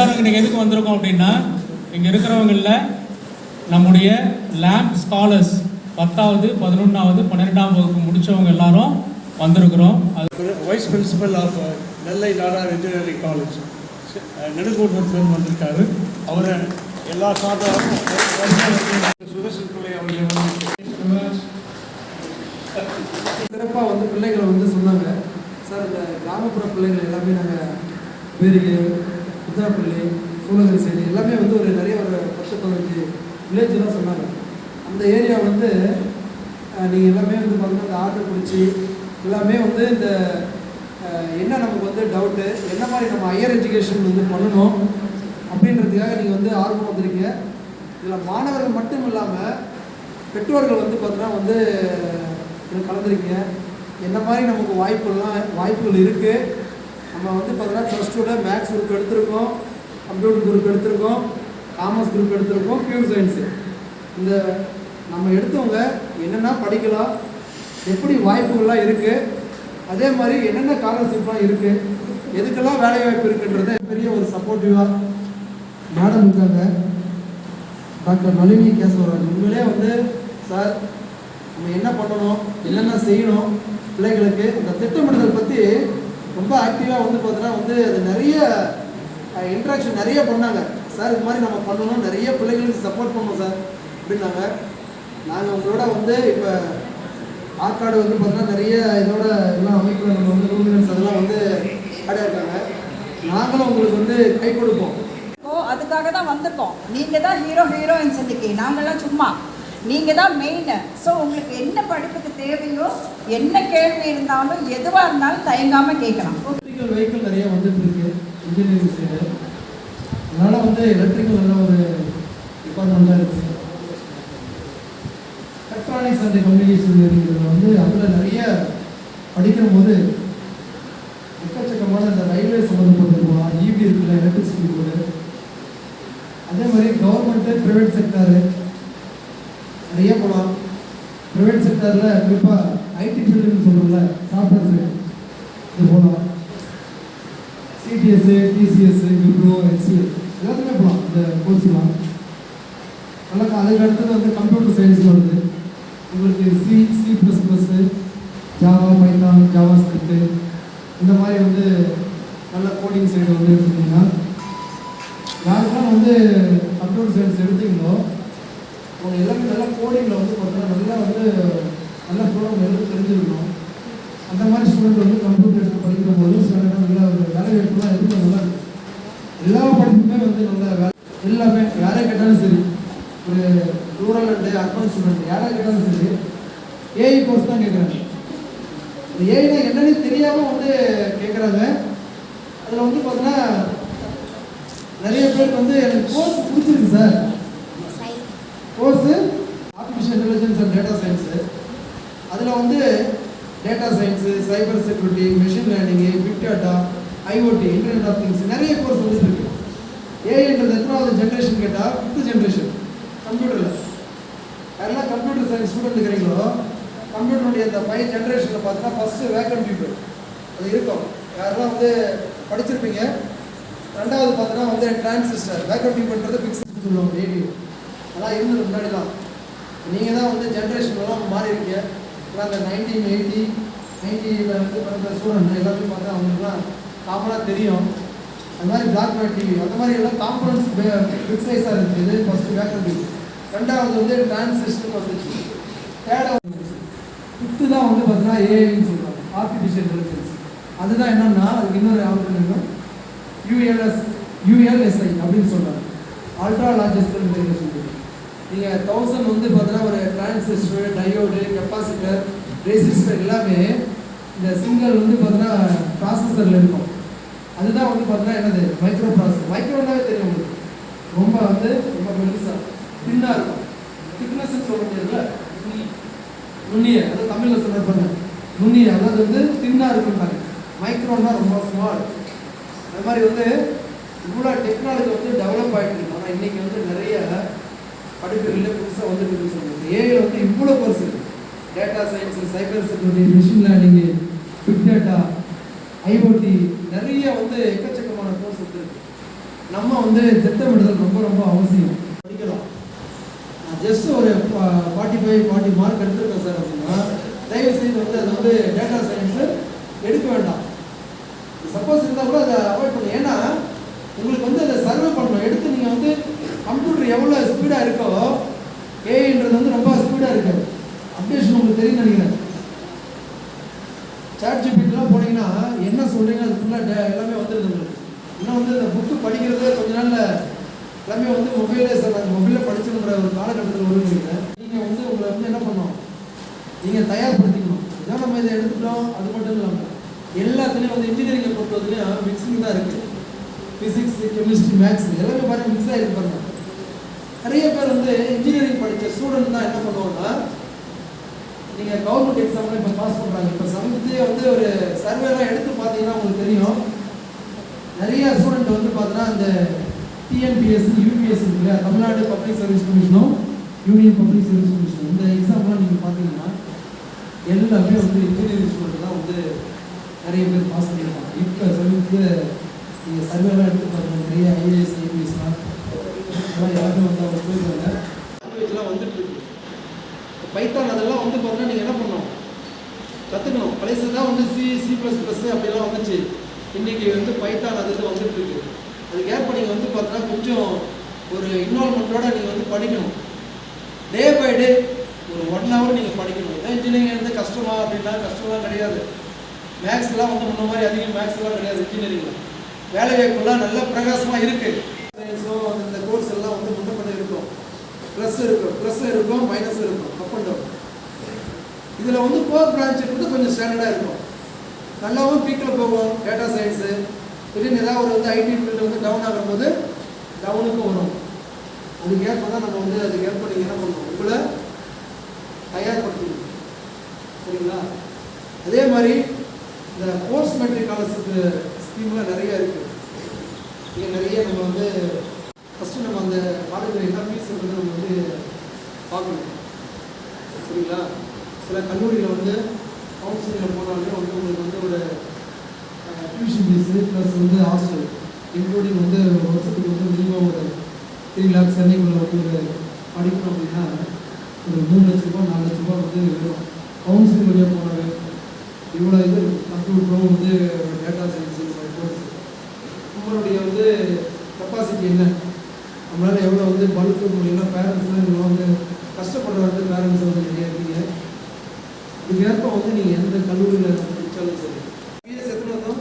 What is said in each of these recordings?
இன்றைக்கி எதுக்கு வந்திருக்கோம் அப்படின்னா, இங்கே இருக்கிறவங்களில் நம்முடைய லேப் ஸ்காலர்ஸ் 10வது 11வது 12ஆம் வகுப்பு முடித்தவங்க எல்லாரும் வந்திருக்கிறோம். அது vice principal of Nellai Nadar engineering college Nedungottur பேர் வந்திருக்காரு. அவரை எல்லா சார்பாகவும் சுதர்ஷன் பிள்ளை அவர்கள் சிறப்பாக வந்து பிள்ளைகளை வந்து சொன்னாங்க. சார் இந்த கிராமப்புற பிள்ளைகள் எல்லாமே நாங்கள் வேரிகை, புத்தகப்பள்ளி, சூளகிரி சைடு எல்லாமே வந்து ஒரு நிறைய ஒரு 10-15 வில்லேஜ்லாம் சொன்னாங்க. அந்த ஏரியா வந்து நீங்கள் எல்லாமே வந்து பார்த்தீங்கன்னா இந்த ஆர்டர் பிடிச்சி எல்லாமே வந்து இந்த என்ன நமக்கு வந்து டவுட்டு என்ன மாதிரி நம்ம ஹையர் எஜுகேஷன் வந்து பண்ணணும் அப்படின்றதுக்காக நீங்கள் வந்து ஆர்வம் வந்திருக்கீங்க. இதில் மாணவர்கள் மட்டும் இல்லாமல் பெற்றோர்கள் வந்து பார்த்தீங்கன்னா வந்து கலந்துருக்கீங்க. என்ன மாதிரி நமக்கு வாய்ப்புகள் இருக்குது. நம்ம வந்து பார்த்தீங்கன்னா +2 மேக்ஸ் குரூப் எடுத்திருக்கோம், கம்ப்யூட்டர் குரூப் எடுத்திருக்கோம், காமர்ஸ் குரூப் எடுத்திருக்கோம், பியூர் சயின்ஸு. இந்த நம்ம எடுத்தவங்க என்னென்னா படிக்கலாம், எப்படி வாய்ப்புகள்லாம் இருக்குது, அதே மாதிரி என்னென்ன ஸ்காலர்ஷிப்லாம் இருக்குது, எதுக்கெல்லாம் வேலை வாய்ப்பு இருக்குன்றத பெரிய ஒரு சப்போர்ட்டிவாக மேடம் இருக்காங்க. டாக்டர் நளினி கேசவராஜ் உண்மையிலே வந்து சார் நம்ம என்ன பண்ணணும், என்னென்ன செய்யணும், பிள்ளைகளுக்கு இந்த திட்டமிடுதல் பற்றி ரொம்ப ஆக்டிவாக வந்து பார்த்தீங்கன்னா வந்து அது நிறைய இன்ட்ராக்ஷன் நிறைய பண்ணாங்க. சார் இது மாதிரி நம்ம பண்ணணும், நிறைய பிள்ளைகளுக்கு சப்போர்ட் பண்ணணும் சார் அப்படின்னாங்க. நாங்கள் உங்களோட வந்து இப்போ ஆற்காடு வந்து பார்த்தீங்கன்னா நிறைய இதோட எல்லாம் அமைப்பில் நம்ம வந்து ரூல்ஸ் அதெல்லாம் வந்து இருக்காங்க. நாங்களும் உங்களுக்கு வந்து கை கொடுப்போம். அதுக்காக தான் வந்திருக்கோம். நீங்கள் தான் ஹீரோயின்ஸ் இன்னைக்கு, நாங்கள்லாம் சும்மா, நீங்கள் தான் மெயின். ஸோ உங்களுக்கு என்ன படிப்புக்கு தேவையோ, என்ன கேள்வி இருந்தாலும் எதுவாக இருந்தாலும் தயங்காமல் கேட்கலாம். எலக்ட்ரிக்கல் வெஹிக்கிள் நிறைய வந்துட்டு இருக்கு இன்ஜினியரிங் சைடு. அதனால் வந்து எலக்ட்ரிக்கல் எல்லாம் ஒரு டிபார்ட்மெண்ட்டாக இருக்குது. எலக்ட்ரானிக்ஸ் அண்ட் கம்யூனிகேஷன் வந்து அதில் நிறைய படிக்கிற போது எக்கச்சக்கமான இந்த ரயில்வே சம்மந்தப்பட்டு போகலாம். இபி இருக்குல்ல, எலக்ட்ரிசிட்டி போர்டு, அதே மாதிரி கவர்மெண்ட்டு ப்ரைவேட் செக்டாரு நிறைய போகலாம். ப்ரைவேட் செக்டாரில் குறிப்பாக ஐடி ஃபீல்டுன்னு சொல்கிறோம்ல, சாஃப்ட்வேர் சைடு இது போகலாம். சிடிஎஸ்ஸு, டிசிஎஸ்ஸு, விப்ரோ, HCL எல்லாத்துக்குமே போகலாம் இந்த கோர்ஸ்லாம். நல்லா அதுக்கு அடுத்தது வந்து கம்ப்யூட்டர் சயின்ஸ் வருது. உங்களுக்கு C++, Java, Python, Java script இந்த மாதிரி வந்து நல்ல கோடிங் சைடு வந்து எடுத்துக்கிட்டிங்கன்னா, யாருக்கெல்லாம் வந்து கம்ப்யூட்டர் சயின்ஸ் எடுத்தீங்களோ அவங்க எல்லாமே நல்லா கோடிங்கில் வந்து பார்த்தீங்கன்னா நல்லா வந்து நல்லா ஸ்டூடெண்ட் எழுத தெரிஞ்சுக்கணும். அந்த மாதிரி ஸ்டூடெண்ட் வந்து கம்ப்யூட்டர் எடுத்து படிக்கிற போது சில நேரம் நல்லா வேலை வாய்ப்புலாம் எதுவும் நல்லா இருக்குது. எல்லா படிப்புமே வந்து நல்ல வேலை எல்லாமே யாரே கேட்டாலும் சரி, ஒரு ரூரல் அண்டு அர்பன் ஸ்டூடெண்ட் யாராக கேட்டாலும் சரி ஏஐ கோர்ஸ் தான் கேட்குறாங்க. இந்த ஏஐனா என்னன்னு தெரியாமல் வந்து கேட்குறாங்க. அதில் வந்து பார்த்தீங்கன்னா நிறைய பேருக்கு வந்து எனக்கு கோர்ஸ் பிடிச்சிருக்கு sir. Course artificial intelligence and data science, அதில் வந்து data science, cyber security, machine learning, big data, IoT, internet of things நிறைய கோர்ஸ் வந்துட்டு இருக்கு. ஏஐன்றது எத்தனாவது ஜென்ரேஷன் கேட்டால் 5th ஜென்ரேஷன் கம்ப்யூட்டரில். யாரெல்லாம் கம்ப்யூட்டர் சயின்ஸ் ஸ்டூடெண்ட் இருக்கிறீங்களோ, கம்ப்யூட்டருடைய இந்த 5 ஜென்ரேஷனில் பார்த்தீங்கன்னா ஃபஸ்ட்டு வேக்கன் டியூபர் அது இருக்கும். யாரெல்லாம் வந்து படிச்சிருப்பீங்க. ரெண்டாவது பார்த்தீங்கன்னா வந்து டிரான்சிஸ்டர், வேக்கன் டியூபர்ன்றது பிக்ஸ் சொல்லுவாங்க ரேடியோ, அதெல்லாம் இருந்தது முன்னாடி தான். நீங்கள் தான் வந்து ஜென்ரேஷன்லாம் மாறி இருக்கீங்க. அந்த 1980, 90ல் வந்து பிறந்த ஸ்டூடெண்ட் எல்லாத்தையும் பார்த்தா அவங்களுக்குலாம் காமனாக தெரியும். அந்த மாதிரி பிளாக் அண்ட் ஒயிட் டிவி அந்த மாதிரி எல்லாம் காம்பனன்ஸ் பிக் சைஸாக இருந்துச்சு. இது ஃபஸ்ட்டு வேக்கன் டிவி. ரெண்டாவது வந்து டிரான்சிஸ்டர் வந்துச்சு. தேர்டாவது 5th தான் வந்து பார்த்தீங்கன்னா ஏஐன்னு சொல்கிறாங்க, ஆர்டிஃபிஷியல் இன்டெலிஜென்ஸ். அதுதான் என்னன்னா அதுக்கு இன்னொரு ஆப்ஷன் ULSI அப்படின்னு சொல்கிறாங்க, அல்ட்ரா லார்ஜஸ்ட் இன்டெலிஜென்ஸ். நீங்கள் 1000 வந்து பார்த்தீங்கன்னா ஒரு டிரான்சிஸ்டர், டயோடு, கெப்பாசிட்டர், ரெசிஸ்டர் எல்லாமே இந்த சிங்கிள் வந்து பார்த்தீங்கன்னா ப்ராசஸரில் இருக்கும். அதுதான் வந்து பார்த்தீங்கன்னா என்னது மைக்ரோ ப்ராசஸர். மைக்ரோனாவே தெரியும் உங்களுக்கு, ரொம்ப வந்து ரொம்ப மெலிசாக தின்னாக இருக்கும். திக்னஸ்ன்னு சொல்ல முடியாதுல்ல, நுண்ணிய, அதாவது தமிழில் சொல்ல நுண்ணிய, அதாவது வந்து தின்னாக இருக்குன்றாங்க. மைக்ரோன்னா ரொம்ப ஸ்மால். அது மாதிரி வந்து இவ்வளோ டெக்னாலஜி வந்து டெவலப் ஆகிட்டு இருக்கு. ஆனால் இன்றைக்கி வந்து நிறைய படிப்புகளில் புதுசாக வந்துட்டு இருக்குன்னு சொல்லுங்கள். ஏஐயில் வந்து இவ்வளோ கோர்ஸ் இருக்குது. Data science, cyber security, machine learning, big data, IoT நிறைய வந்து எக்கச்சக்கமான கோர்ஸ் வந்துருக்கு. நம்ம வந்து திட்டமிடுதல் ரொம்ப ரொம்ப அவசியம். படிக்கலாம். நான் ஜஸ்ட் ஒரு 45-40 மார்க் எடுத்துருக்கேன் சார் அப்படின்னா தயவு செய்து வந்து அது வந்து டேட்டா சயின்ஸு எடுக்க வேண்டாம். சப்போஸ் இருந்தால் கூட அதை அவாய்ட் பண்ணணும். ஏன்னா உங்களுக்கு வந்து அதை சர்வே பண்ணணும். எடுத்து நீங்கள் வந்து கம்ப்யூட்டர் எவ்வளோ ஸ்பீடாக இருக்கோ ஏஐன்றது வந்து ரொம்ப ஸ்பீடாக இருக்குது. அப்டேஷன் உங்களுக்கு தெரியும் நினைக்கிறேன். ChatGPTலாம் போனீங்கன்னா என்ன சொல்கிறீங்க அது ஃபுல்லாக எல்லாமே வந்துடுது உங்களுக்கு. இன்னும் வந்து இந்த புக்கு படிக்கிறதே கொஞ்ச நாளில் எல்லாமே வந்து மொபைலே சார் நாங்கள் மொபைலில் படிச்சுன்ற ஒரு காலகட்டத்தில் வருவீங்க. நீங்கள் வந்து உங்களை வந்து என்ன பண்ணணும், நீங்கள் தயார்படுத்திக்கணும். இதான் நம்ம இதை எடுத்துட்டோம் அது மட்டும் இல்லாமல் எல்லாத்துலேயும் வந்து இன்ஜினியரிங்கை பொறுத்தவரைக்கும் மிக்சிங் தான் இருக்குது. ஃபிசிக்ஸ், கெமிஸ்ட்ரி, மேக்ஸ் எல்லாமே பாருங்கள் மிக்ஸ் ஆகிருக்கு பாருங்கள். நிறைய பேர் வந்து இன்ஜினியரிங் படித்த ஸ்டூடெண்ட் தான் என்ன பண்ணுவாங்கன்னா நீங்கள் கவர்மெண்ட் எக்ஸாமில் இப்போ பாஸ் பண்ணுறாங்க. இப்போ சமீபத்திலே வந்து ஒரு சர்வேலாம் எடுத்து பார்த்தீங்கன்னா உங்களுக்கு தெரியும். நிறைய ஸ்டூடெண்ட் வந்து பார்த்தீங்கன்னா இந்த டிஎன்பிஎஸ்சி, யூபிஎஸ்சி இருக்குல்ல, தமிழ்நாடு பப்ளிக் சர்வீஸ் கமிஷனும் யூனியன் பப்ளிக் சர்வீஸ் கமிஷனும் இந்த எக்ஸாம்லாம் நீங்கள் பார்த்தீங்கன்னா எல்லாமே வந்து இன்ஜினியரிங் ஸ்டூடெண்ட் தான் வந்து நிறைய பேர் பாஸ் பண்ணியிருக்காங்க. இப்போ சமீபத்தில் நீங்கள் சர்வேலாம் எடுத்து பார்த்தீங்கன்னா நிறைய ஐஏஎஸ், ஐபிஎஸ்லாம் அதெல்லாம் எல்லாமே வந்து அவங்க போயிருக்காங்க. லாங்குவேஜ்லாம் வந்துட்டு இருக்கு. பைத்தான் அதெல்லாம் வந்து பார்த்தீங்கன்னா நீங்கள் என்ன பண்ணணும், கற்றுக்கணும். பழைய தான் வந்து C++ அப்படிலாம் வந்துச்சு. இன்றைக்கி வந்து பைத்தான் அது இது வந்துட்டு இருக்கு. அதுக்கு ஏற்ப நீங்கள் வந்து பார்த்தீங்கன்னா கொஞ்சம் ஒரு இன்வால்மெண்ட்டோட நீங்கள் வந்து படிக்கணும். டே பை டே ஒரு 1 hour நீங்கள் படிக்கணும். இதான் இன்ஜினியரிங் வந்து கஷ்டமா அப்படின்னா கஷ்டம்லாம் கிடையாது. மேக்ஸ்லாம் வந்து முன்ன மாதிரி அதிகம் மேக்ஸ்லாம் கிடையாது. இன்ஜினியரிங்கில் வேலை வாய்ப்புலாம் நல்ல பிரகாசமாக இருக்குது. ஸோ இந்த கோர்ஸ் எல்லாம் வந்து முன்னப்பட இருக்கும். ப்ளஸ் இருக்கும், மைனஸ் இருக்கும், அப் அண்ட் டவுன். இதில் வந்து கோர் பிரான்ச் வந்து கொஞ்சம் ஸ்டாண்டர்டாக இருக்கும். நல்லாவும் பீக்கில் போகும். டேட்டா சயின்ஸு திடீர்னு ஏதாவது ஒரு வந்து ஐடி ஃபீல்டு வந்து டவுன் ஆகும்போது டவுனுக்கும் வரும். அதுக்கேற்ப தான் நம்ம வந்து அதுக்கேற்ப நீங்கள் என்ன பண்ணணும், உங்களை தயார்படுத்தணும். சரிங்களா? அதே மாதிரி இந்த போஸ்ட் மெட்ரிக் ஸ்காலர்ஷிப் ஸ்கீம்லாம் நிறைய இருக்குது. இங்கே நிறைய நம்ம வந்து ஃபஸ்ட்டு நம்ம அந்த காலேஜில் என்ன ஃபீஸ் இருக்கிறது நம்ம வந்து பார்க்கணும். சரிங்களா? சில கல்லூரியில் வந்து கவுன்சிலிங்கில் போனாலே வந்து உங்களுக்கு வந்து ஒரு டியூஷன் ஃபீஸு ப்ளஸ் வந்து ஹாஸ்டல் இன்க்ளூடிங் வந்து ஒரு வருஷத்துக்கு வந்து மினிமம் ஒரு 3 lakhs சென்னைக்குள்ள வந்து ஒரு படிக்கணும் அப்படின்னா ஒரு 3 லட்ச ரூபா 4 லட்ச ரூபா வந்து வரும். கவுன்சிலிங் வழியாக போனாலே இவ்வளோ இது கம்ப்யூட்டரும் வந்து டேட்டா சயின்ஸு கோர்ஸ் உங்களுடைய வந்து கெப்பாசிட்டி என்ன, நம்மளால் எவ்வளோ வந்து பழுக்க முடியும்னா பேரண்ட்ஸ்லாம் இவ்வளோ வந்து கஷ்டப்படுற வந்து பேரண்ட்ஸ் வந்து நிறைய இருக்கீங்க. இதுக்கேற்ப வந்து நீங்கள் எந்த கல்லூரியில் படித்தாலும் சரி. பிஎஸ் எத்தனை வருஷம்,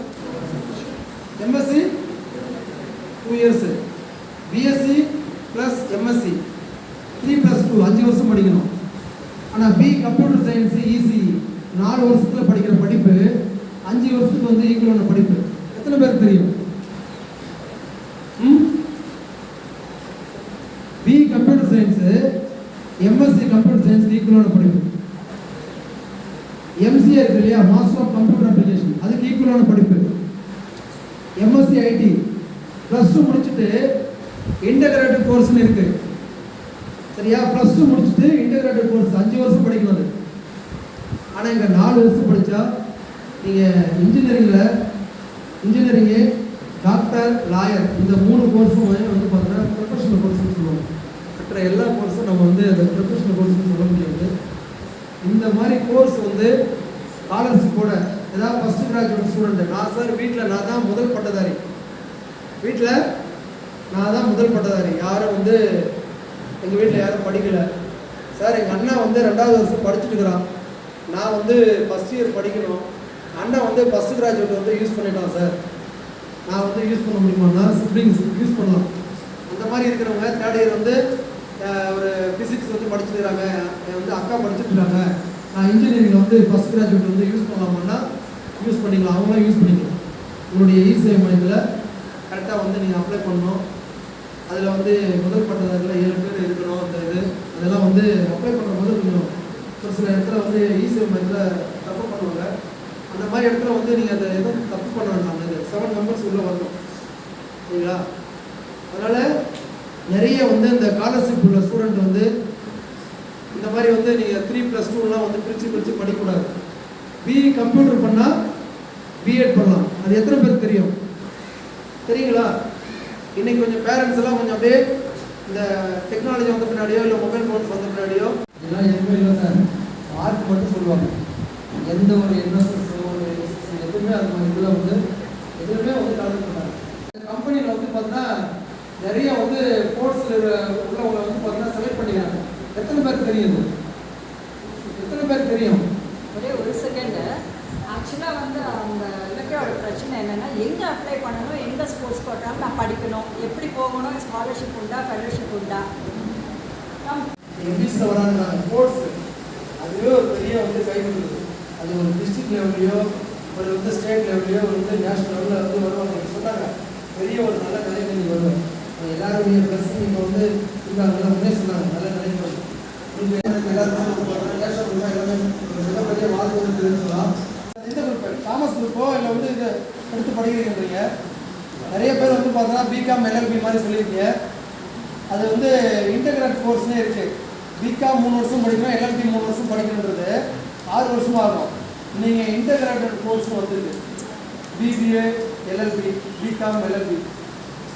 MSc 2 years, BSc plus MSc 3+2 5 வருஷம் படிக்கணும். ஆனால் கம்ப்யூட்டர் சயின்ஸு ஈஸி 4 வருஷத்தில் படிக்கிற படிப்பு 5 வருஷத்துக்கு வந்து ஈக்குவலான படிப்பு. எத்தனை பேருக்கு தெரியும்? Computer science MSc computer science ஈக்குவலான படிப்பு. எம்சிஏ இருக்கு இல்லையா, மாஸ்டர் ஆஃப் கம்ப்யூட்டர் அப்ளிகேஷன், அதுக்கு ஈக்குவலான படிப்பு. எம்எஸ்சி ஐடி +2 முடிச்சுட்டு இன்டகிரேட்டட் கோர்ஸ்னு இருக்கு. சரியா? +2 முடிச்சுட்டு இன்டகிரேட்டட் கோர்ஸ் 5 வருஷம் படிக்கிறது. ஆனால் இங்கே 4 வருஷம் படித்தா நீங்கள் இன்ஜினியரிங்கு, டாக்டர், லாயர் இந்த 3 கோர்ஸும் வந்து பார்த்தீங்கன்னா ப்ரொஃபஷனல் கோர்ஸ்னு சொல்லுவாங்க. மற்ற எல்லா கோர்ஸும் நம்ம வந்து அந்த ப்ரொஃபஷனல் கோர்ஸ்னு சொல்ல முடியாது. இந்த மாதிரி கோர்ஸ் வந்து ஸ்காலர்ஷிப்போட ஏதாவது ஃபஸ்ட்டு கிராஜுவேட் ஸ்டூடெண்ட் நான் சார் வீட்டில் நான் தான் முதல் பட்டதாரி, யாரும் வந்து எங்கள் வீட்டில் யாரும் படிக்கலை சார், எங்கள் அண்ணா வந்து 2வது வருஷம் படிச்சுட்டு இருக்கிறான், நான் வந்து ஃபஸ்ட் இயர் படிக்கணும், அண்ணா வந்து ஃபஸ்ட் கிராஜுவேட் வந்து யூஸ் பண்ணிட்டான் சார், நான் வந்து யூஸ் பண்ண முடியுமான்னா சிப்ளிங்ஸ் யூஸ் பண்ணலாம். அந்த மாதிரி இருக்கிறவங்க 3rd இயர் வந்து ஒரு ஃபிசிக்ஸ் வந்து படிச்சுருக்காங்க, வந்து அக்கா படிச்சுட்டுருக்காங்க, நான் இன்ஜினியரிங்கில் வந்து ஃபஸ்ட் கிராஜுவேட் வந்து யூஸ் பண்ணலாமான்னா யூஸ் பண்ணிக்கலாம், அவங்களாம் யூஸ் பண்ணிக்கலாம். உங்களுடைய இசேவை மையத்தில் கரெக்டாக வந்து நீங்கள் அப்ளை பண்ணணும். அதில் வந்து முதல் பட்டதாரில் 7 பேர் இருக்கணும். அந்த அதெல்லாம் வந்து அப்ளை பண்ணும்போது கொஞ்சம் ஒரு சில இடத்துல வந்து இசேவை மையத்தில் தப்பு பண்ணுவாங்க. அந்த மாதிரி இடத்துல வந்து நீங்கள் அதை எதுவும் தப்பு பண்ண வேண்டாம். அது 7 members உள்ளே வரணும். சரிங்களா? அதனால் நிறைய வந்து இந்த ஸ்காலர்ஷிப் உள்ள ஸ்டூடெண்ட் வந்து இந்த மாதிரி வந்து நீங்கள் 3+2லாம் வந்து பிரித்து படிக்கக்கூடாது. கம்ப்யூட்டர் பண்ணால் பிஎட் பண்ணலாம். அது எத்தனை பேருக்கு தெரியும்? தெரியுங்களா? இன்னைக்கு கொஞ்சம் பேரண்ட்ஸ் எல்லாம் கொஞ்சம் அப்படியே இந்த டெக்னாலஜி வந்த பின்னாடியோ இல்லை மொபைல் ஃபோன்ஸ் வந்த பின்னாடியோ இதெல்லாம் எதுவுமே இல்லை சார். மார்க் மட்டும் சொல்லுவாங்க. எந்த ஒரு என்எஸ்எஸ்ஸோ எதுவுமே அது மாதிரி இதில் வந்து எதுவுமே வந்து கலந்து பண்ணாங்க. இந்த கம்பெனியில் வந்து பார்த்தீங்கன்னா நிறைய வந்து ஸ்போர்ட்ஸில் உள்ளவங்களை வந்து பார்த்தீங்கன்னா செலக்ட் பண்ணிக்கிறாங்க. எத்தனை பேருக்கு தெரியும்? எத்தனை பேருக்கு தெரியும்? ஒரே ஒரு செகண்டு. ஆக்சுவலாக வந்து அந்த இலக்கியோட பிரச்சனை என்னென்னா எங்கே அப்ளை பண்ணணும், எங்கே ஸ்போர்ட்ஸ் கோட்டாலும் நான் படிக்கணும், எப்படி போகணும், ஸ்காலர்ஷிப் உண்டா, ஃபெலோஷிப் உண்டா. இங்கிலீஷில் வராங்க ஸ்போர்ட்ஸ் அதுவே ஒரு பெரிய வந்து கை கொடுக்குது. அது ஒரு டிஸ்ட்ரிக்ட் லெவல்லையோ ஒரு வந்து ஸ்டேட் லெவல்லையோ ஒரு வந்து நேஷனல் லெவலில் வந்து வருவாங்க. சொன்னாங்க பெரிய ஒரு நல்ல நிலைக்கு நீங்கள் வருவேன். எல்லாருடைய ப்ளஸ் நீங்கள் வந்து இருக்காங்க உடனே சொன்னாங்க நல்ல நிலைக்கு வரும். உங்களுக்கு எல்லாருமே எல்லாமே மிகப்பெரிய வாழ்க்கை இருக்குதுன்னு சொல்லலாம். எந்த குரூப் காமர்ஸ் குரூப்போ இல்லை வந்து இதை எடுத்து படிக்கிறீங்க. நிறைய பேர் வந்து பார்த்தோன்னா பிகாம் எல்எல்பி மாதிரி சொல்லியிருக்கீங்க. அது வந்து இன்டகிரேட் கோர்ஸ்னே இருக்குது. பிகாம் 3 வருஷம் படிக்கணும், எல்எல்பி 3 வருஷம் படிக்கணுன்றது 6 வருஷமாக ஆகும். நீங்கள் இன்டகிரேட்டட் கோர்ஸ் வந்துருக்கு பிபிஏ எல்எல்பி பிகாம் எல்எல்பி.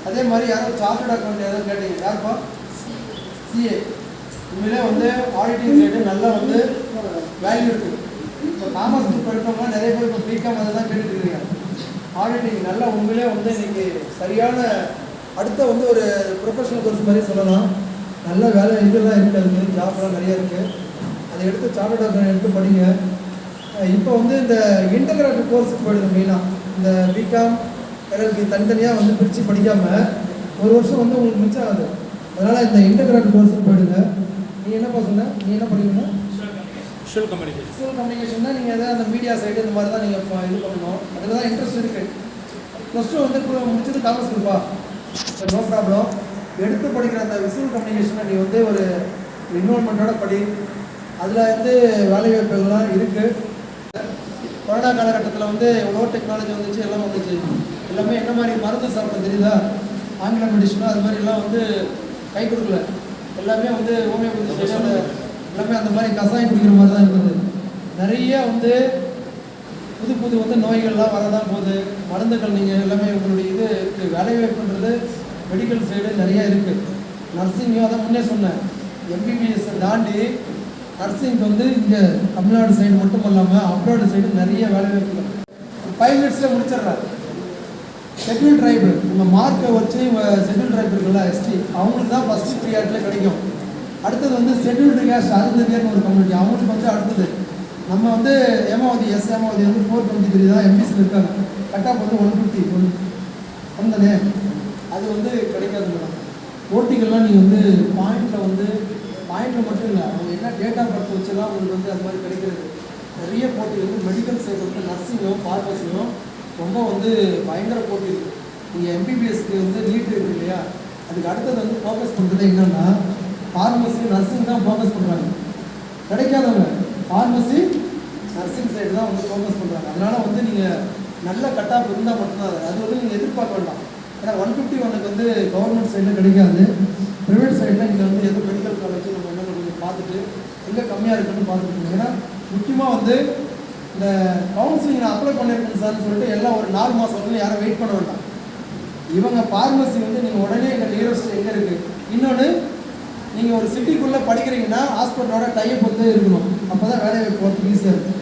அதே மாதிரி யாரும் சார்ட்டர்ட் அக்கௌண்ட் எதாவது கேட்டீங்க யாருப்பா? சிஏ. உண்மையிலே வந்து ஆடிட்டிங் சைடு நல்லா வந்து வேல்யூ இருக்குது. இப்போ காமர்ஸ் குரூப் எடுத்தவங்களாம் நிறைய பேர் இப்போ பிகாம் அதை தான் கேட்டுட்டு இருக்கீங்க. ஆடிட்டிங் நல்லா உண்மையிலே வந்து இன்றைக்கி சரியான அடுத்த வந்து ஒரு ப்ரொஃபஷனல் கோர்ஸ் மாதிரி சொல்லலாம். நல்ல வேலை இதெல்லாம் இருக்குது. அது மாதிரி ஜாப்லாம் நிறையா இருக்குது. அதை எடுத்து சார்ட்டர்ட் அக்கௌண்ட் எடுத்து படிங்க. இப்போ வந்து இந்த இன்டகிரேட்டட் கோர்ஸுக்கு போயிடுது. மெயினாக இந்த பிகாம் எல்எல்பி தனித்தனியாக வந்து பிரித்து படிக்காமல் 1 வருஷம் வந்து உங்களுக்கு மிச்சம் ஆகுது. அதனால் இந்த இன்டகிரேட்டட் கோர்ஸுக்கு போயிடுங்க. நீ என்னப்பா சொன்ன? நீ என்ன படிக்கணும்னா விஷுவல் கம்யூனிகேஷன். விஷுவல் கம்யூனிகேஷன்னா நீங்கள் எதாவது அந்த மீடியா சைடு இந்த மாதிரி தான் நீங்கள் இது பண்ணணும். அதில் தான் இன்ட்ரெஸ்ட் இருக்குது. +2 வந்து முடிச்சது காமர்ஸ் குரூப்பா? No problem. எடுத்து படிக்கிற அந்த விஷுவல் கம்யூனிகேஷனை நீ வந்து ஒரு இன்வால்மெண்ட்டோட படி. அதில் வந்து வேலைவாய்ப்புகள்லாம் இருக்குது. கொரோனா காலகட்டத்தில் வந்து எவ்வளோ டெக்னாலஜி வந்துச்சு, எல்லாம் வந்துச்சு. எல்லாமே என்ன மாதிரி மருந்து சாப்பிட தெரியுதா? ஆங்கில மெடிசனோ அது மாதிரி எல்லாம் வந்து கை கொடுக்கல. எல்லாமே வந்து ஹோமியோபதி சைடில் எல்லாமே அந்த மாதிரி கசாயம் குடிக்கிற மாதிரி தான் இருந்தது. நிறைய வந்து புது புது வந்து நோய்கள்லாம் வரதான் போகுது. மருந்துகள் நீங்கள் எல்லாமே உங்களுடைய இது இருக்குது. வேலைவாய்ப்புன்றது மெடிக்கல் சைடு நிறையா இருக்குது. நர்சிங்கும் அதான் முன்னே சொன்னேன். எம்பிபிஎஸ்ஸை தாண்டி நர்சிங்க்கு வந்து இங்கே தமிழ்நாடு சைடு மட்டும் இல்லாமல் அப்ராடு சைடு நிறைய வேலைவாய்ப்புகள் 5 மினிட்ஸில் முடிச்சிடுறாரு. ஷெட்யூல் ட்ரைபு உங்கள் மார்க்கை வச்சு ஷெட்யூல் ட்ரைப் இருக்குல்ல எஸ்டி அவங்களுக்கு தான் ஃபஸ்ட்டு ப்ரியாரிட்டியில் கிடைக்கும். அடுத்தது வந்து ஷெட்யூல்டு கேஸ்ட் அருந்ததியர்னு ஒரு கம்யூனிட்டி அவங்களுக்கு வந்து அடுத்தது. நம்ம வந்து ஏமாவதி ஏமாவதி வந்து 423 தான் எம்பிசியில் இருக்காங்க. கட்டாப் வந்து 150 வந்தனே அது வந்து கிடைக்காது மேடம். போட்டிகள்லாம் நீங்கள் வந்து பாயிண்டில் மட்டும் இல்லை, அவங்க என்ன டேட்டா பர்த் வச்சு தான் உங்களுக்கு வந்து அது மாதிரி கிடைக்கிறது. நிறைய போட்டி வந்து மெடிக்கல் சைடு வந்து நர்சிங்கும் ஃபார்மசியும் ரொம்ப வந்து பயங்கர போட்டி இருக்குது. நீங்கள் எம்பிபிஎஸ்க்கு வந்து நீட் இருக்குது இல்லையா, அதுக்கு அடுத்தது வந்து ஃபோக்கஸ் பண்ணுறது என்னென்னா ஃபார்மசி நர்சிங் தான் ஃபோக்கஸ் பண்ணுறாங்க. கிடைக்காதவங்க ஃபார்மசி நர்சிங் சைடு தான் வந்து ஃபோக்கஸ் பண்ணுறாங்க. அதனால் வந்து நீங்கள் நல்ல கட்டாப் இருந்தால் மட்டும்தான் அது வந்து நீங்கள் எதிர்பார்க்க வேண்டாம். ஏன்னா 151 வந்து கவர்மெண்ட் சைடில் கிடைக்காது. ப்ரைவேட் சைடில் நீங்கள் வந்து எது மெடிக்கல் காலேஜ் நம்ம என்னென்ன கொஞ்சம் பார்த்துட்டு எங்கே கம்மியாக இருக்குன்னு பார்த்துக்கணும். ஏன்னா முக்கியமாக வந்து இந்த கவுன்சிலிங் நான் அப்ளை பண்ணியிருக்கேன் சார்னு சொல்லிட்டு எல்லாம் ஒரு 4 மாதம் வந்து யாரும் வெயிட் பண்ண வேண்டாம். இவங்க ஃபார்மசி வந்து நீங்கள் உடனே எங்கள் நியரஸ்ட் எங்கே இருக்குது. இன்னொன்று நீங்கள் ஒரு சிட்டிக்குள்ளே படிக்கிறீங்கன்னா ஹாஸ்பிட்டலோட டைப் வந்து இருக்கணும். அப்போ தான் வேலை போகிறதுக்கு ஈஸியாக இருக்குது.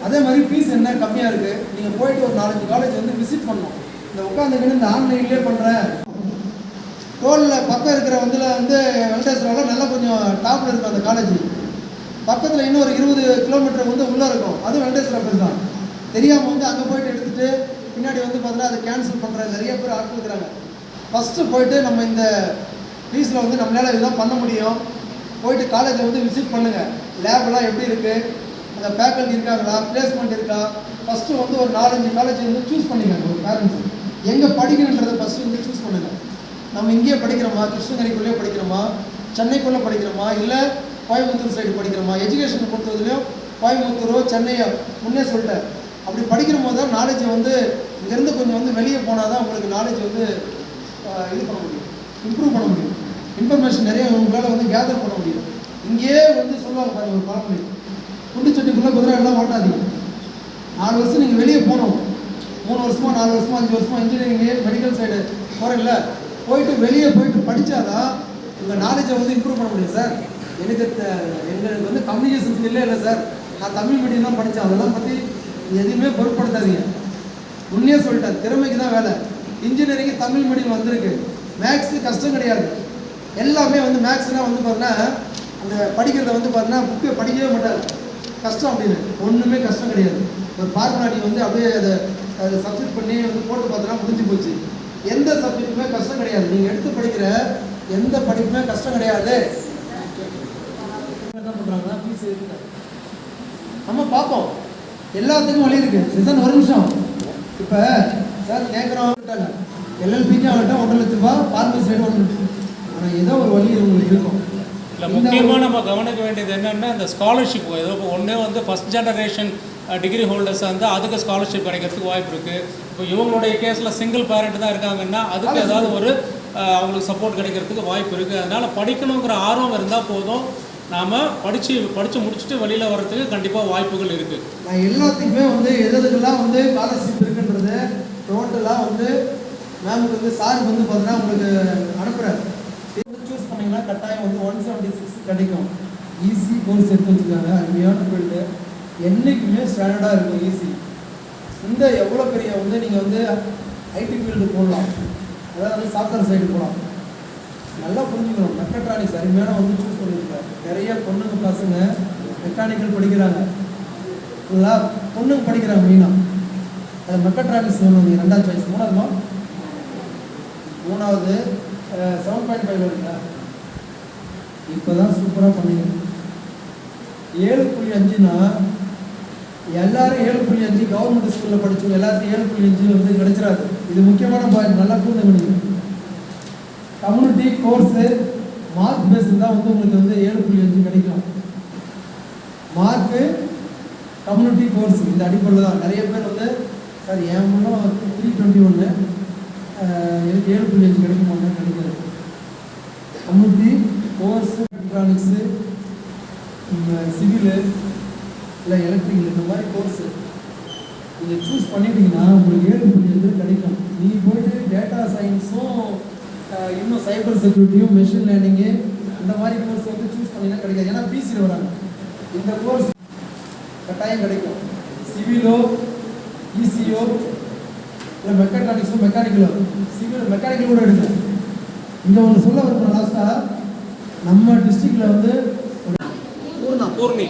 அதே மாதிரி ஃபீஸ் என்ன கம்மியாக இருக்குது. நீங்கள் போயிட்டு ஒரு 4-5 காலேஜ் வந்து விசிட் பண்ணணும். இந்த உட்காந்துக்கின்னு இந்த ஆன்லைன்லேயே பண்ணுறேன் டோலில் பக்கம் இருக்கிற வந்து வெங்கடேஸ்வராவில் நல்லா கொஞ்சம் டாப்பில் இருக்கும் அந்த காலேஜ். பக்கத்தில் இன்னும் ஒரு 20 கிலோமீட்டர் வந்து உள்ளே இருக்கும். அதுவும் வெங்கடேஸ்வரா பேர் தான். தெரியாமல் வந்து அங்கே போயிட்டு எடுத்துகிட்டு பின்னாடி வந்து பார்த்தீங்கன்னா அதை கேன்சல் பண்ணுற நிறைய பேர் ஆட்கள் இருக்கிறாங்க. ஃபஸ்ட்டு போயிட்டு நம்ம இந்த ஃபீஸில் வந்து நம்மளால் இதுதான் பண்ண முடியும். போயிட்டு காலேஜில் வந்து விசிட் பண்ணுங்கள். லேப்லாம் எப்படி இருக்குது, அந்த ஃபேக்கல்ட்டி இருக்காங்களா, பிளேஸ்மெண்ட் இருக்கா. ஃபஸ்ட்டு வந்து ஒரு 4-5 காலேஜ் வந்து சூஸ் பண்ணிக்கோங்க. ஒரு பேரண்ட்ஸ் எங்கே படிக்கணுன்றதை ஃபஸ்ட்டு வந்து சூஸ் பண்ணுங்கள். நம்ம இங்கேயே படிக்கிறோமா, கிருஷ்ணகிரிக்குள்ளேயே படிக்கிறோமா, சென்னைக்குள்ளே படிக்கிறோமா, இல்லை கோயம்புத்தூர் சைடு படிக்கிறோமா. எஜுகேஷனை பொறுத்தவரையிலையும் கோயம்புத்தூரோ சென்னையோ முன்னே சொல்லிட்டேன். அப்படி படிக்கிற போது தான் நாலேஜை வந்து இங்கேருந்து கொஞ்சம் வந்து வெளியே போனால் தான் உங்களுக்கு நாலேஜ் வந்து இது பண்ண முடியும், இம்ப்ரூவ் பண்ண முடியும். இன்ஃபர்மேஷன் நிறைய உங்களால் வந்து கேதர் பண்ண முடியும். இங்கேயே வந்து சொல்லுவாங்க பாருங்கள் ஒரு பழமொழி, குண்டு சட்டிக்குள்ளே குதிரை எல்லாம் ஓட்டாதீங்க. 4 வருஷம் நீங்கள் வெளியே போகணும். 3 வருஷமா 4 வருஷமா 5 வருஷமா இன்ஜினியரிங்கு மெடிக்கல் சைடு போகிறேன்ல, போயிட்டு வெளியே போயிட்டு படித்தாதான் உங்கள் நாலேஜை வந்து இம்ப்ரூவ் பண்ண முடியும் சார். எங்களுக்கு வந்து கம்யூனிகேஷன் ஸ்கில்லே இல்லை சார். நான் தமிழ் மீடியம் தான் படித்தேன். அதெல்லாம் பற்றி எதுவுமே பொருட்படுத்தாதீங்க. உண்மையாக சொல்லிட்டேன், திறமைக்கு தான் வேலை. இன்ஜினியரிங்கு தமிழ் மீடியம் வந்திருக்கு. மேக்ஸு கஷ்டம் கிடையாது. எல்லாமே வந்து மேக்ஸ்னால் வந்து பார்த்தீங்கன்னா அந்த படிக்கிறத வந்து பார்த்தீங்கன்னா புக்கை படிக்கவே மாட்டாங்க, கஷ்டம் அப்படின்னு. ஒன்றுமே கஷ்டம் கிடையாது. ஒரு பார்முலா நீ வந்து அப்படியே அதை சப்ஸ்டிட் பண்ணி வந்து போட்டு பார்த்தோன்னா முடிஞ்சு போச்சு. எந்த சப்ஜெக்ட்டுமே கஷ்டம் கிடையாது. நீங்கள் எடுத்து படிக்கிற எந்த படிப்புமே கஷ்டம் கிடையாது. என்ன பண்ணுறாங்கன்னா ஃபீஸ் இருக்குது, நம்ம பார்ப்போம். எல்லாத்துக்கும் வழி இருக்குது. ரிசன் ஒரு நிமிஷம். இப்போ சார் கேட்குறோம், எல்எல்பிக்கு அவங்கள்ட்ட 1.5 லட்ச ரூபா, ஃபார்மசி சைடு 1 லட்சம். ஆனால் ஏதோ ஒரு வழி உங்களுக்கு இருக்கும். இல்லை, முக்கியமாக நம்ம கவனிக்க வேண்டியது என்னென்னா இந்த ஸ்காலர்ஷிப். ஏதோ இப்போ ஒன்றே வந்து ஃபஸ்ட் ஜெனரேஷன் டிகிரி ஹோல்டர்ஸ் வந்து அதுக்கு ஸ்காலர்ஷிப் கிடைக்கிறதுக்கு வாய்ப்பு இருக்குது. இப்போ இவங்களுடைய கேஸில் சிங்கிள் பேரண்ட் தான் இருக்காங்கன்னா அதுக்கு ஏதாவது ஒரு அவங்களுக்கு சப்போர்ட் கிடைக்கிறதுக்கு வாய்ப்பு இருக்குது. அதனால் படிக்கணுங்கிற ஆர்வம் இருந்தால் போதும், நாம் படித்து முடிச்சுட்டு வெளியில் வர்றதுக்கு கண்டிப்பாக வாய்ப்புகள் இருக்குது. நான் எல்லாத்துக்குமே வந்து எதுக்கெல்லாம் வந்து ஸ்காலர்ஷிப் இருக்குன்றது டோட்டலாக வந்து மேமுக்கு வந்து சாருக்கு வந்து பார்த்தீங்கன்னா உங்களுக்கு அனுப்புகிறேன். சூஸ் பண்ணிங்கன்னா கட்டாயம் வந்து 176 கிடைக்கும். ஈஸி கோர்ஸ் எடுத்து வச்சுருக்காங்க, அருமையான ஃபீல்டு, என்றைக்குமே ஸ்டாண்டர்டாக இருக்கும். ஈஸி இந்த எவ்வளோ பெரிய வந்து நீங்கள் வந்து ஐடி ஃபீல்டு போடலாம், அதாவது வந்து சாஃப்ட்வேர் சைடு போகலாம். நல்லா புரிஞ்சுக்கணும். மெக்கட்ரானிக்ஸ் அருமையான வந்து சூஸ் பண்ணியிருக்காங்க. நிறைய பொண்ணுங்க பசங்க மெக்கானிக்கல் படிக்கிறாங்க, பொண்ணுங்க படிக்கிறாங்க மெயினாக. அது மெக்கட்ரானிக்ஸ் ஒன்று நீங்கள் 2வது சாய்ஸ். மூணாவது 7.5 வருங்களா? இப்போ தான் சூப்பராக பண்ணிங்க. 7.5னா எல்லாரும் 7.5 கவர்மெண்ட் ஸ்கூலில் படித்தவங்க எல்லாத்தையும் 7.5 வந்து கிடைச்சிடாது. இது முக்கியமான பாயிண்ட், நல்லா புரிஞ்சுக்கணும். கம்யூனிட்டி கோர்ஸு மார்க் பேஸில் தான் வந்து உங்களுக்கு வந்து 7.5 கிடைக்கும். மார்க்கு கம்யூனிட்டி கோர்ஸ் இந்த அடிப்படையில் தான். நிறைய பேர் வந்து சார் என் மூலம் 321 எனக்கு 7.5 கிடைக்க மாட்டேன் கிடைக்காது. கம்யூனிட்டி கோர்ஸு எலக்ட்ரானிக்ஸு சிவிலு இல்லை எலக்ட்ரிக்கல் இந்த மாதிரி கோர்ஸு நீங்கள் சூஸ் பண்ணிட்டீங்கன்னா உங்களுக்கு 7.5 கிடைக்கும். நீங்கள் போய்ட்டு டேட்டா சயின்ஸும் இன்னும் சைபர் செக்யூரிட்டியும் மெஷின் லேர்னிங்கு இந்த மாதிரி கோர்ஸ் வந்து சூஸ் பண்ணிங்கன்னா கிடைக்காது. ஏன்னா பிசியில் வராங்க. இந்த கோர்ஸ் கட்டாயம் கிடைக்கும். சிவிலோ இசிஓ இல்லை மெக்கட்ரானிக்ஸோ மெக்கானிக்கலோ, சிவில் மெக்கானிக்கல் கூட எடுக்கும். இங்கே ஒன்று சொல்ல விரும்புகிறேன். லாஸ்ட்டாக நம்ம டிஸ்ட்ரிக்டில் வந்து பூர்ணி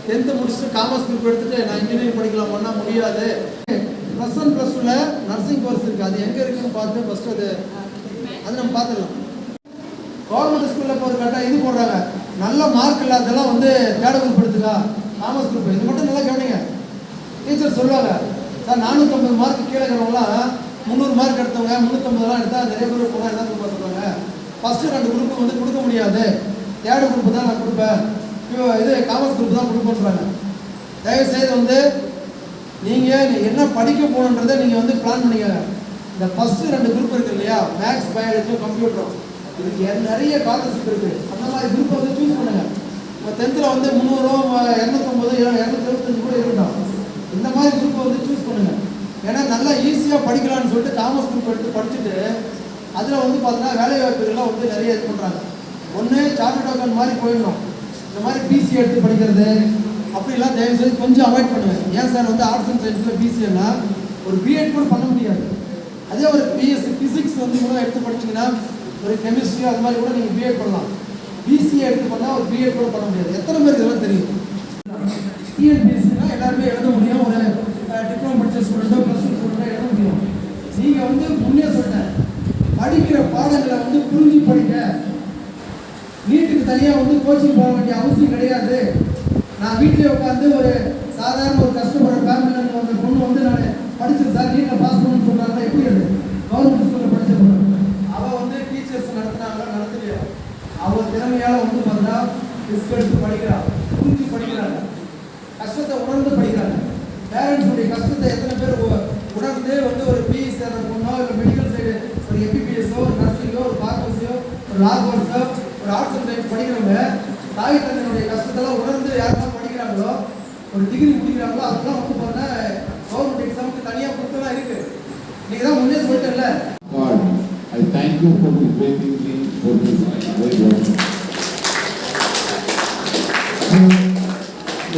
10th முடிச்சுட்டு காமர்ஸ் குரூப் எடுத்துகிட்டு நான் இன்ஜினியரிங் படிக்கலாமான்னா முடியாது. +1 +2ல் நர்சிங் கோர்ஸ் இருக்குது. அது எங்கே இருக்குன்னு பார்த்து ஃபஸ்ட்டு அது நம்ம பார்த்துடலாம். கவர்மெண்ட் ஸ்கூலில் போகிற கரெக்டாக இது போடுறாங்க, நல்ல மார்க் இல்லாததெல்லாம் வந்து 3rd குரூப் எடுத்துக்கா காமர்ஸ் குரூப். இது மட்டும் நல்லா கவனிங்க. டீச்சர் சொல்லுவாங்க, சார் 450 மார்க் கீழே இருக்கிறவங்களாம் 300 மார்க் எடுத்தவங்க 350 எடுத்தால் நிறைய பேர் போனால் என்ன கொடுப்பா சொல்கிறாங்க, ஃபஸ்ட்டு 2 குரூப்பு வந்து கொடுக்க முடியாது, 3rd குரூப்பு தான் நான் கொடுப்பேன், இது காமர்ஸ் குரூப் தான் கொடுப்போன்றாங்க. தயவுசெய்து வந்து நீங்கள் என்ன படிக்க போகணுன்றதை நீங்கள் வந்து பிளான் பண்ணிக்கங்க. இந்த ஃபஸ்ட்டு 2 குரூப் இருக்குது இல்லையா, மேக்ஸ் பயாலஜியும் கம்ப்யூட்டரும், இதுக்கு நிறைய ஸ்காலர்ஷிப் இருக்குது. அந்த மாதிரி குரூப்பை வந்து சூஸ் பண்ணுங்கள். இப்போ 10th வந்து 300 250 225 கூட இருக்கட்டும். இந்த மாதிரி குரூப்பை வந்து சூஸ் பண்ணுங்கள். ஏன்னா நல்லா ஈஸியாக படிக்கலாம்னு சொல்லிட்டு காமர்ஸ் குரூப் எடுத்து படிச்சுட்டு அதில் வந்து பார்த்தீங்கன்னா வேலை வாய்ப்புகள்லாம் வந்து நிறைய இது பண்ணுறாங்க. ஒன்று சார்ட்டர்ட் அக்கௌண்ட் மாதிரி போயிடணும். இந்த மாதிரி பிசி எடுத்து படிக்கிறது அப்படிலாம் தயவுசெய்து கொஞ்சம் அவாய்ட் பண்ணுவேன். ஏன் சார் வந்து ஆர்ட்ஸ் அண்ட் சயின்ஸில் பிசிஏன்னா ஒரு பிஎட் கூட பண்ண முடியாது. அதே ஒரு பிஎஸ்சி ஃபிசிக்ஸ் வந்து கூட எடுத்து படிச்சிங்கன்னா ஒரு கெமிஸ்ட்ரி அது மாதிரி கூட நீங்கள் பிஎட் பண்ணலாம். பிசிஏ எடுத்து பண்ணால் ஒரு பிஎட் கூட பண்ண முடியாது. எத்தனை பேருக்கு இதெல்லாம் தெரியும்? டிஎன்பிஎஸ்சினா எல்லாருமே எழுத முடியும். ஒரு டிப்ளமோ படித்த ஸ்டூடெண்ட்டோ +2 ஸ்டூடெண்ட்டோ எழுத முடியும். நீங்கள் வந்து முன்னே சொல்லிட்டேன், படிக்கிற பாடங்களை வந்து புரிஞ்சு படிக்க. நீட்டுக்கு தனியாக வந்து கோச்சிங் போக வேண்டிய அவசியம் கிடையாது. நான் வீட்டிலே உட்காந்து ஒரு சாதாரண ஒரு கஷ்டப்படுற ஃபேமிலியில் வந்த பொண்ணு வந்து நான் படித்தேன் சார் நீட்டில் பாஸ் பண்ணணும்னு சொல்கிறாங்க. எப்படி அது கவர்மெண்ட் ஸ்கூலில் படித்த பொண்ணு, அவள் வந்து டீச்சர்ஸ் நடத்துனாங்களா நடத்தலையா, அவள் திறமையால் வந்து பார்த்தா ரிஸ்க் எடுத்து படிக்கிறாள், புரிஞ்சு படிக்கிறாங்க, கஷ்டத்தை உணர்ந்து படிக்கிறாங்க. பேரண்ட்ஸுடைய கஷ்டத்தை எத்தனை பேர் உணர்ந்து வந்து ஒரு பிஇ சேர்ற பொண்ணோ இல்லை மெடிக்கல் சைடு ஒரு எம்பிபிஎஸ்ஸோ ஒரு நர்சிங்கோ ஒரு பார்மசியோ ஒரு லா கோர்ஸோ ஒரு ஆர்ட்ஸ் அண்ட் சயின்ஸ் படிக்கிறவங்க தாய் தந்தையினுடைய கஷ்டத்தெல்லாம் உணர்ந்து யாரெல்லாம் படிக்கிறாங்களோ ஒரு டிகிரி முடிக்கிறாங்களோ அதெல்லாம் வந்து பார்த்தா கவர்மெண்ட் எக்ஸாமுக்கு தனியாக கொடுத்தலாம் இருக்கு. நீங்கள் தான் முன்னே சொல்லிட்டல. God, I thank you for inviting me for this great work.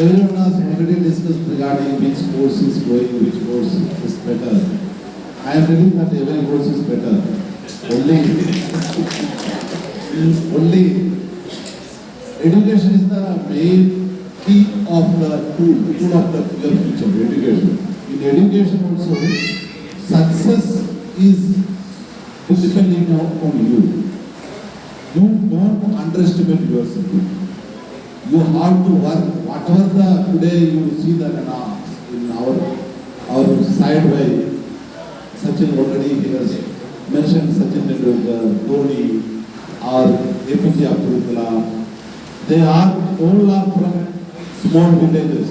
Everyone has already discussed regarding which course is going, which course is better. I am telling that every course is better. Only education is the main key of the tool of the future education. In education also, success is depending on you. You don't underestimate yourself. You have to work. Whatever the today you see that in our side way, Sachin already he has mentioned Sachin Tendulkar, Dhoni, or APJ Abdul Kalam. They are all from small villages.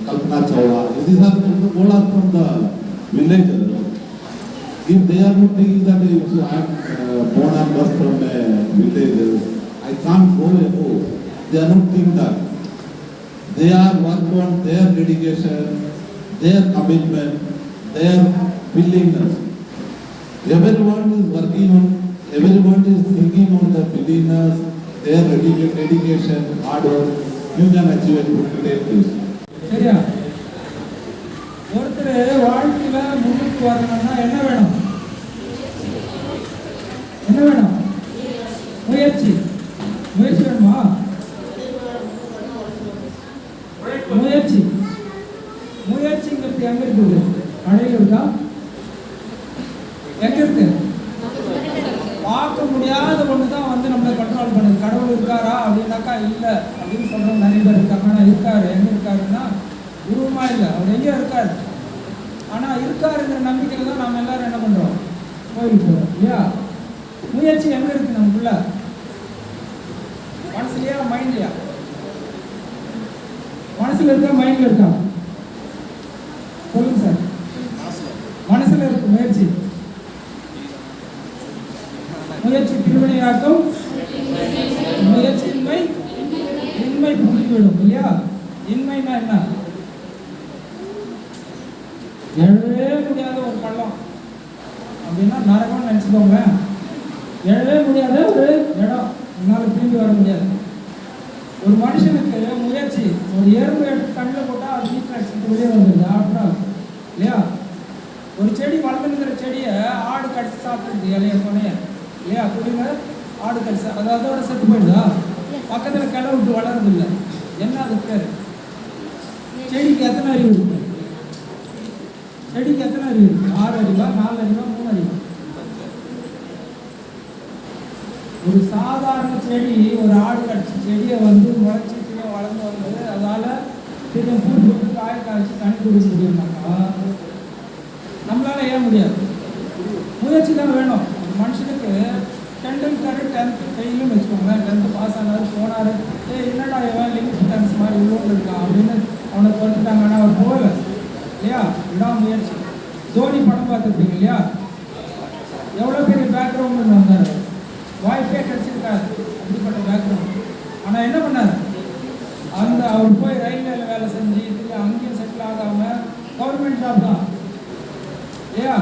Kalpana Chawla. These are all from the villages. If they are not thinking that I am born and birth from a village, I can't go above. They are not thinking that. They are working on their dedication, their commitment, their willingness. Everyone is working on, everyone is thinking on the willingness, their dedication, hard work. You can achieve a good great place. சரியா? ஒருத்தர் வாழ்க்கையில் முன்னுக்கு வரணும்னா என்ன வேணும்? என்ன வேணும்? முயற்சி. முயற்சி வேணுமா? முயற்சி. முயற்சிங்கிறது எங்க இருக்குது? கடையில் இருக்கா? எங்க இருக்கு? பார்க்க முடியாத ஒன்று தான் வந்து நம்மளை கண்ட்ரோல் பண்ணுது. கடவுள் இருக்காரா அப்படின்னாக்கா இல்லை அப்படின்னு சொல்கிறவங்க நிறைய பேர் இருக்காங்க. ஆனால் இருக்காரு. எங்கே இருக்காருன்னா உருவமா இல்லை, அவர் எங்கேயோ இருக்காரு. ஆனால் இருக்காருங்கிற நம்பிக்கையில் தான் நம்ம எல்லாரும் என்ன பண்ணுறோம்? கோயிலுக்கு போகிறோம் இல்லையா? முயற்சி எங்கே இருக்குது நமக்குள்ள? மனசுலையா மைண்ட்லையா? மனசில் இருக்கா மைண்டில் இருக்கா? சொல்லுங்க சார். மனசில் இருக்கு முயற்சி. முயற்சி திருவினையாக்கும், முயற்சியின்மை இன்மை புரிந்துவிடும் இல்லையா? இன்மைனா என்ன? எழவே முடியாத ஒரு பள்ளம் அப்படின்னா நரகம்னு நினச்சிக்கோங்க. எழவே முடியாத ஒரு இடம், என்னால் திரும்பி வர முடியாது. ஒரு மனுஷனுக்கு முயற்சி, ஒரு எறும்பு எடுத்து கண்ணில் போட்டால் அது வீட்டில் அடிச்சுட்டு வெளியே வந்துடுது ஆஃப்டர் இல்லையா? ஒரு செடி வளர்ந்துருக்கிற செடியை ஆடு கடிச்சு சாப்பிட்டுருது இலைய கொனைய இல்லையா? புரியுங்க? ஆடு கடிச்சு அது அதோட செத்து போயிடுதா? பக்கத்தில் கிளை விட்டு வளருது இல்லை. என்ன அதுக்கு பேர்? செடிக்கு எத்தனை அறிவு இருக்கு? செடிக்கு எத்தனை அறிவு இருக்கு? 6 அறிவா, 4 அறிவா, 3 அறிவா? ஒரு சாதாரண செடி, ஒரு ஆடு கடிச்சு செடியை வந்து முளைச்சி கீழே வளர்ந்து வந்தது, அதால் திரும்ப பூ போட்டு காய காய்ச்சி தண்ணி குடிக்க முடியும்னாக்கா நம்மளால ஏன் முடியாது? முயற்சி தான் வேணும். ஒரு மனுஷனுக்கு டெண்டுல்கர் 10th ஃபெயிலுன்னு வச்சுக்கோங்களேன். 10th பாஸ் ஆனார், போனார். என்னடா இவன் லிமிட் டென்ஸ் மாதிரி உள்ளோன்னு இருக்கான் அப்படின்னு அவனை பொறுத்துட்டாங்கன்னா அவர் போகல இல்லையா? விடாமுயற்சி. தோனி படம் பார்த்துருப்பீங்க இல்லையா? எவ்வளோ பெரிய பேக்ரவுண்டுன்னு வந்தார், வாய்ப்பே கிடச்சிருக்காரு அப்படிப்பட்ட பேக்ரவுண்ட். ஆனால் என்ன பண்ணார்? அந்த அவர் போய் ரயில்வேல வேலை செஞ்சு அங்கேயும் செட்டில் ஆகாமல் கவர்மெண்ட் ஜாப் தான் இல்லையா?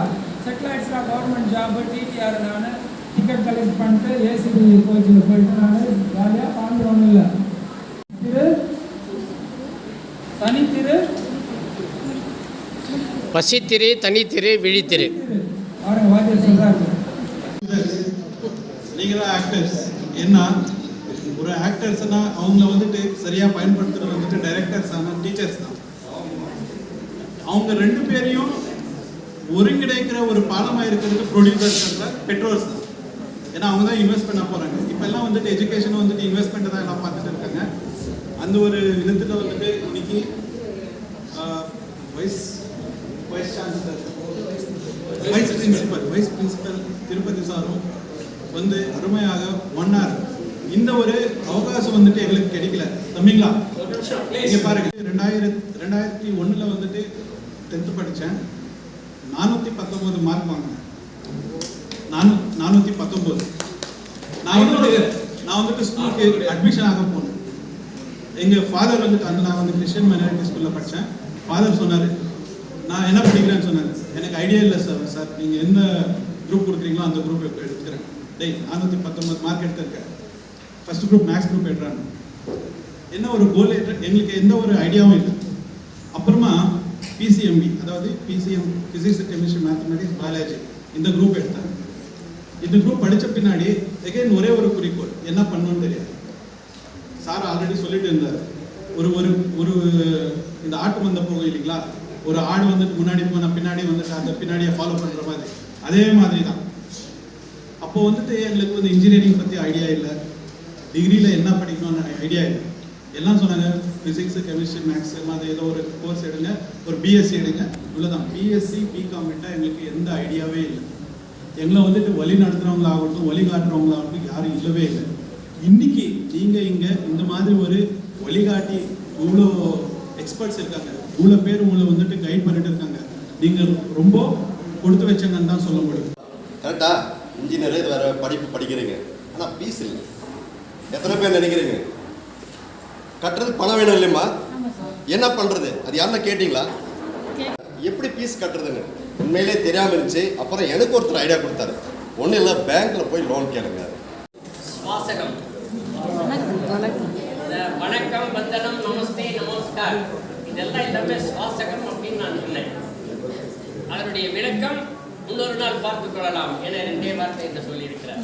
செட்டில் ஆகிடுச்சுனா கவர்மெண்ட் ஜாப்பு, டிடிஆர் நான் டிக்கெட் கலெக்ட் பண்ணிட்டு ஏசிபி கோச்சில் போயிட்டு நான் ஜாலியாக பாண்டுறோன்னு இல்லை. தனித்திரு பசித்திரு, தனித்திரு, விழித்திரு. அவருங்க வாத்தியார் சொல்கிறாரு. நீங்கள் தான் ஆக்டர்ஸ். என்ன ஒரு ஆக்டர்ஸ்னா அவங்கள வந்துட்டு சரியாக பயன்படுத்துறது வந்துட்டு டைரக்டர்ஸ் ஆனால் டீச்சர்ஸ் தான். அவங்க 2 பேரையும் ஒருங்கிணைக்கிற ஒரு பாலமாக இருக்கிறது ப்ரொடியூசர்ஸ், பெட்ரோல்ஸ் தான். ஏன்னா அவங்க தான் இன்வெஸ்ட் பண்ண போகிறாங்க. இப்போல்லாம் வந்துட்டு எஜுகேஷனும் வந்துட்டு இன்வெஸ்ட்மெண்ட்டை தான் எல்லாம் பார்த்துட்டு இருக்காங்க. அந்த ஒரு விதத்தில் வந்துட்டு இன்னைக்கு vice chancellor, vice principal Tirupati சாரும் வந்து அருமையாக 1 hour இந்த ஒரு அவகாசம் வந்துட்டு எங்களுக்கு கிடைக்கல. தம்பிங்களா இங்கே பாருங்க, 2001 வந்துட்டு 10th படித்தேன். 419 மார்க் வாங்கினேன். 419. நான் வந்துட்டு ஸ்கூலுக்கு அட்மிஷன் ஆக போனேன். எங்கள் ஃபாதர் வந்துட்டு நான் வந்து கிறிஸ்டியன் மைனாரிட்டி ஸ்கூலில் படித்தேன். ஃபாதர் சொன்னார், நான் என்ன படிக்கிறேன்னு சொன்னாங்க. எனக்கு ஐடியா இல்லை சார் நீங்கள் என்ன குரூப் கொடுக்குறீங்களோ அந்த குரூப் எடுத்துக்கிறேன். 419 மார்க் எடுத்திருக்கேன். ஃபர்ஸ்ட் குரூப் மேக்ஸ் குரூப் எடுறாங்க. என்ன ஒரு கோல் எங்களுக்கு எந்த ஒரு ஐடியாவும் இல்லை. அப்புறமா பிசிஎம்பி, அதாவது PCM physics chemistry mathematics biology, இந்த குரூப் எடுத்தாங்க. இந்த குரூப் படித்த பின்னாடி எகைன் ஒரே ஒரு குறிக்கோள், என்ன பண்ணணும்னு தெரியாது. சார் ஆல்ரெடி சொல்லிட்டு இருந்தார், ஒரு ஒரு ஒரு இந்த ஆட்டு மந்த போகும் இல்லைங்களா, ஒரு ஆடு வந்துட்டு முன்னாடி போன பின்னாடி வந்துட்டு அந்த பின்னாடியை ஃபாலோ பண்ணுற மாதிரி, அதே மாதிரி தான். அப்போ வந்துட்டு எங்களுக்கு வந்து இன்ஜினியரிங் பற்றி ஐடியா இல்லை, டிகிரியில் என்ன படிக்கணும்னு ஐடியா இல்லை. எல்லாம் சொன்னாங்க ஃபிசிக்ஸு கெமிஸ்ட்ரி மேக்ஸ் மாதிரி ஏதோ ஒரு கோர்ஸ் எடுங்க, ஒரு பிஎஸ்சி எடுங்க, இவ்வளோதான். பிஎஸ்சி பிகாம் விட்டால் எங்களுக்கு எந்த ஐடியாவே இல்லை. எங்களை வந்துட்டு வழி நடத்துகிறவங்களாகட்டும் வழிகாட்டுறவங்களாகட்டும் யாரும் இல்லவே இல்லை. இன்னைக்கு நீங்கள் இங்கே இந்த மாதிரி ஒரு வழிகாட்டி, இவ்வளோ எக்ஸ்பர்ட்ஸ் இருக்காங்க, இவ்வளோ பேர் உங்களை வந்துட்டு கைட் பண்ணிட்டு இருக்காங்க, நீங்கள் ரொம்ப கொடுத்து வச்சங்கன்னு தான் சொல்ல முடியும். கரெக்டா? இன்ஜினியர் இது வேறு படிப்பு படிக்கிறீங்க, ஆனால் ஃபீஸ் இல்லை. எத்தனை பேர் நினைக்கிறீங்க கட்டுறதுக்கு பணம் வேணும் இல்லைம்மா? என்ன பண்ணுறது? அது யாருன்னா கேட்டிங்களா? எப்படி ஃபீஸ் கட்டுறதுன்னு உண்மையிலே தெரியாமல் இருந்துச்சு. அப்புறம் எனக்கு ஒருத்தர் ஐடியா கொடுத்தாரு. ஒன்றும் இல்லை, பேங்க்கில் போய் லோன் கேளுங்க. வாசகம். வணக்கம், வந்தனம், நமஸ்தே, நமஸ்கார், இதெல்லாம் எல்லாமே சுவாசகம் அப்படின்னு நான் சொன்னேன். அதனுடைய விளக்கம் இன்னொரு நாள் பார்த்துக் கொள்ளலாம் என 2 வார்த்தை என்று சொல்லியிருக்கிறார்.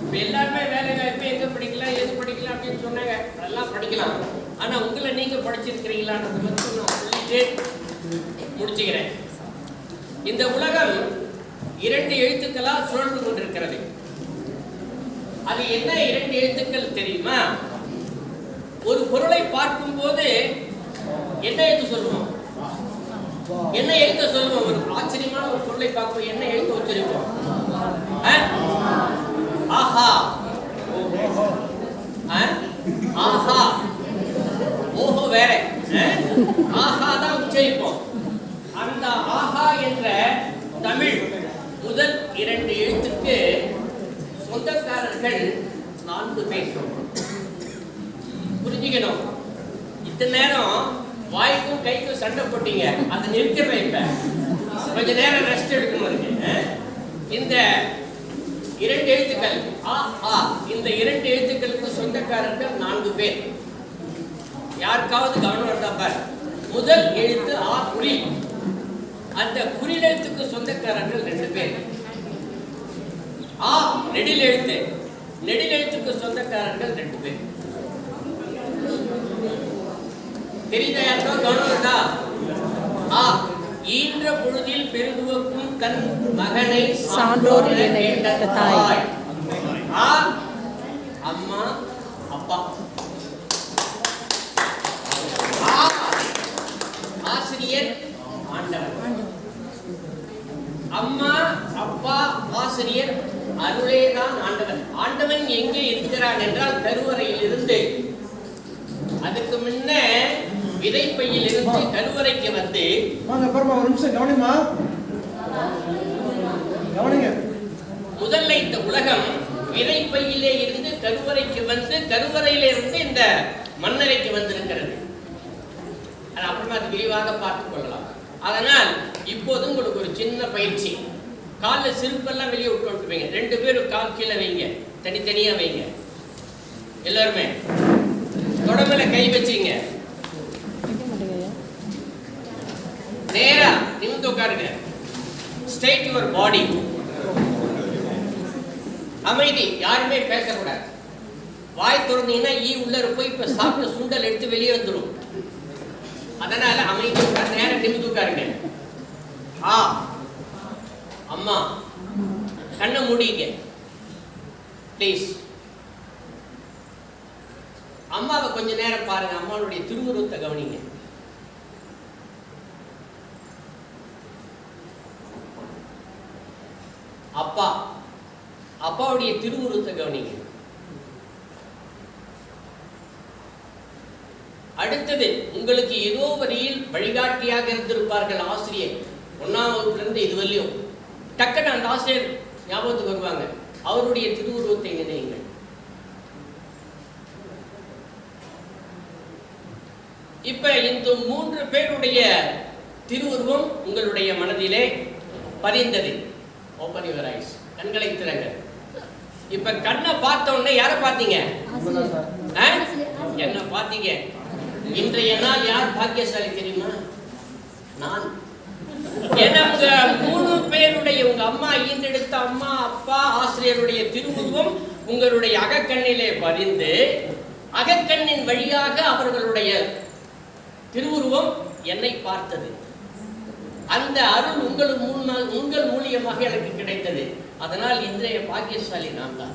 இப்போ எல்லாருமே வேலை வாய்ப்பு எங்கே படிக்கலாம், எது படிக்கலாம் அப்படின்னு சொன்னாங்க. அதெல்லாம் படிக்கலாம். ஆனால் உங்களை நீங்கள் படிச்சிருக்கிறீங்களான்றது மட்டும் நான் சொல்லிட்டு முடிச்சுக்கிறேன். இந்த உலகம் 2 எழுத்துக்களால் சுழன்று கொண்டிருக்கிறது. அது என்ன 2 எழுத்துக்கள் தெரியுமா? ஒரு பொருளை பார்க்கும் போது என்ன எழுத்து சொல்லுவோம்? என்ன எழுத்த சொல்லுவோம்? ஒரு ஆச்சரியமான ஒரு பொருளை பார்க்கும் என்ன எழுத்து வச்சிருப்போம்? ஆஹா, ஆஹா, ஓஹோ வேற, ஆஹா தான் உச்சரிப்போம். அந்த ஆஹா என்ற தமிழ் முதல் 2 எழுத்துக்கு சொந்தக்காரர்கள் 4 பேர். புரிஞ்சுக்கணும். இத்தனை நேரம் வாய்க்கும் கைக்கும் சண்டை போட்டீங்க, அதை நிறுத்த வைப்பேன். கொஞ்ச நேரம் ரெஸ்ட் எடுக்கணும் இருக்கு. இந்த 2 எழுத்துக்கள் ஆ ஆ, இந்த 2 எழுத்துக்களுக்கு சொந்தக்காரர்கள் 4 பேர். யாருக்காவது கவனம் இருந்தா பார். முதல் எழுத்து ஆ குறில், அந்த குறில் எழுத்துக்கு சொந்தக்காரர்கள் 2 பேர். ஆ நெடில் எழுத்து, நெடில் எழுத்துக்கு சொந்தக்காரர்கள் 2 பேர். தெரியுதா? யாருக்கோ கவனம் இருந்தா? ஆ ஈன்ற பொழுதில் பெருதுவக்கும் தன் மகனை சான்றோர் என்ற தாய். ஆ அம்மா அப்பா. ஆ ஆசிரியர் ஆண்டவன். அம்மா அப்பா ஆசிரியர் அருளேதான் ஆண்டவன். ஆண்டவன் எங்கே இருக்கிறான் என்றால் கருவறையில் இருந்து, அதுக்கு முன்ன விதைப்பையில் இருந்து கருவறைக்கு வந்து ஒரு நிமிஷம் கவனிமா, கவனிங்க. முதல்ல இந்த உலகம் விதைப்பையிலே இருந்து கருவறைக்கு வந்து, கருவறையிலே இருந்து இந்த மண்ணறைக்கு வந்திருக்கிறது. அது அப்புறமா அது விரிவாக பார்த்துக் கொள்ளலாம். அதனால் இப்போது உங்களுக்கு ஒரு சின்ன பயிற்சி. காலில் சிறுப்பெல்லாம் வெளியே விட்டு வைங்க. 2 பேரும் கால் கீழே வைங்க, தனித்தனியா வைங்க. எல்லாருமே தொடமையில கை வச்சிங்க. நேரா நிமிர்ந்து உட்காருங்க. Straight your body. அமைதி, யாருமே பேசக்கூடாது. வாய் திறந்தீங்கன்னா ஈ உள்ள போய் இப்ப சாப்பிட்ட சுண்டல் எடுத்து வெளியே வந்துடும். அதனால அமைதி உட்கார், நேரம் நிமிர்ந்து உட்காருங்க. ஆ அம்மா, கண்ணை மூடிங்க ப்ளீஸ். அம்மாவை கொஞ்ச நேரம் பாருங்க. அம்மாவுடைய திருவுருவத்தை கவனிங்க. அப்பா, அப்பாவுடைய திருவுருவத்தை கவனிங்க. அடுத்தது, உங்களுக்கு ஏதோ வரியில் வழிகாட்டியாக இருந்திருப்பார்கள் ஆசிரியர். 1ஆம் வகுப்பிலிருந்து இதுவரையும் டக்குன்னு அந்த ஆசிரியர் ஞாபகத்துக்கு வருவாங்க. அவருடைய திருவுருவத்தை நினைவுங்கள். இப்ப இந்த 3 பேருடைய திருவுருவம் உங்களுடைய மனதிலே பதிந்தது. ஓப்பன் யுவர் ஐஸ், கண்களை திறங்க. இப்ப கண்ணை பார்த்த உடனே யாரை பார்த்தீங்க? என்ன பார்த்தீங்க? இன்றைய நாள் யார் பாக்கியசாலி தெரியுமா? நான். ஏன்னா உங்க 3 பேருடைய, உங்க அம்மா ஈன்றெடுத்த அம்மா, அப்பா, ஆசிரியருடைய திருவுருவம் உங்களுடைய அகக்கண்ணிலே பதிந்து, அகக்கண்ணின் வழியாக அவர்களுடைய திருவுருவம் என்னை பார்த்தது. அந்த அருள் உங்கள் மூலியமாக எனக்கு கிடைத்தது. அதனால் இன்றைய பாக்கியசாலி நான் தான்.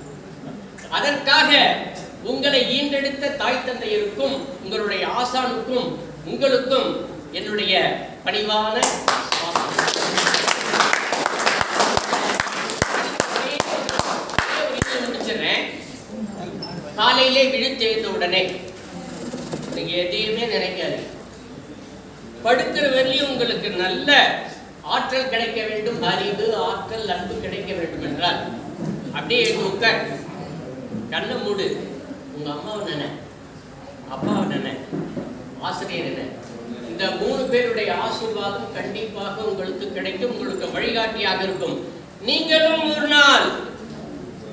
அதற்காக உங்களை ஈன்றெடுத்த தாய் தந்தையருக்கும், உங்களுடைய ஆசானுக்கும், உங்களுக்கும் என்னுடைய பணிவான முடிச்சிடறேன். காலையிலே விழித்தெழுந்த உடனே நீங்க எதையுமே நினைக்காது. படுக்கிற வரையும் உங்களுக்கு நல்ல ஆற்றல் கிடைக்க வேண்டும், அறிவு, ஆற்றல், அன்பு கிடைக்க வேண்டும் என்றால் அப்படியே உட்கார், கண்ணை மூடு. உங்க அம்மாவை நினை, அப்பாவை நினை, ஆசிரியர் நினை. இந்த 3 பேருடைய ஆசீர்வாதம் கண்டிப்பாக உங்களுக்கு கிடைக்கும், உங்களுக்கு வழிகாட்டியாக இருக்கும். நீங்களும் ஒரு நாள்,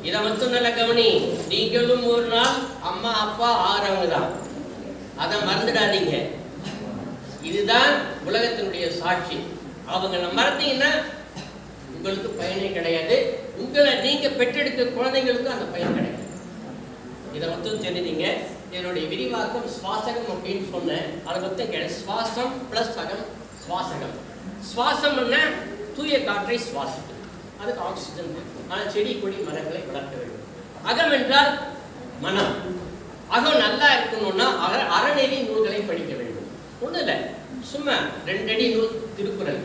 இதை மட்டும் நல்ல கவனி, நீங்களும் ஒரு நாள் அம்மா அப்பா ஆறவங்க தான், அதை மறந்துடாதீங்க. இதுதான் உலகத்தினுடைய சாட்சி. அவங்க மறந்தீங்கன்னா உங்களுக்கு பயனே கிடையாது. உங்களை நீங்க பெற்றெடுத்த குழந்தைங்களுக்கும் அந்த பயன் கிடையாது. இதை மட்டும் தெரிஞ்சுங்க. என்னுடைய விரிவாக்கம் சுவாசகம் அப்படின்னு சொன்னேன். அதை மட்டும் கிடையாது. சுவாசம் பிளஸ் அகம், சுவாசகம். சுவாசம்னா தூய காற்றை சுவாசிக்கும், அதுக்கு ஆக்சிஜன் இருக்கும். ஆனால் செடி கொடி மரங்களை வளர்க்க வேண்டும். அகம் என்றால் மனம். அகம் நல்லா இருக்கணும்னா அறநெறி நூல்களை படிக்க வேண்டும். ஒன்றும் இல்லை, சும்மா 2 அடி நூல் திருக்குறள்.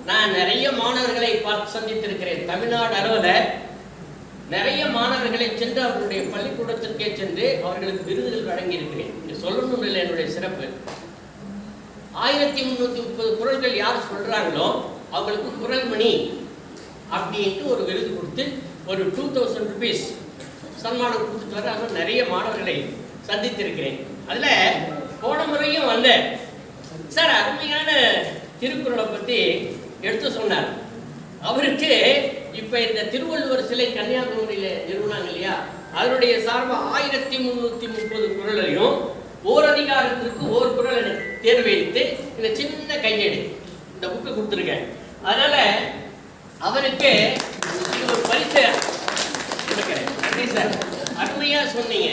நான் நிறைய மாணவர்களை சந்தித்திருக்கிறேன். தமிழ்நாடு அளவில் நிறைய மாணவர்களை சென்று அவர்களுடைய பள்ளிக்கூடத்திற்கே சென்று அவர்களுக்கு விருதுகள் வழங்கி இருக்கிறேன். இங்கே சொல்லணும்னு இல்லை, என்னுடைய சிறப்பு. 1330 குறள்கள் யார் சொல்றாங்களோ அவங்களுக்கு குறள்மணி அப்படின்ட்டு ஒரு விருது கொடுத்து ஒரு 2000 rupees சன்மானம் கொடுத்துட்டு வர அவர் நிறைய மாணவர்களை சந்தித்திருக்கிறேன். அதில் போன முறையும் வந்தேன் சார், அருமையான திருக்குறளை பற்றி எடுத்து சொன்னார். அவருக்கு இப்போ இந்த திருவள்ளுவர் சிலை கன்னியாகுமரியில் நிறுவனாங்க இல்லையா, அதனுடைய சார்பாக 1330 குறளையும் ஓர் அதிகாரத்திற்கு ஓர் குறளை தேர்வெடுத்து இந்த சின்ன கையேடு இந்த புக்கை கொடுத்துருக்கேன். அதனால அவருக்கு ஒரு பரிசு கொடுக்கிறேன். நன்றி சார், அருமையா சொன்னீங்க.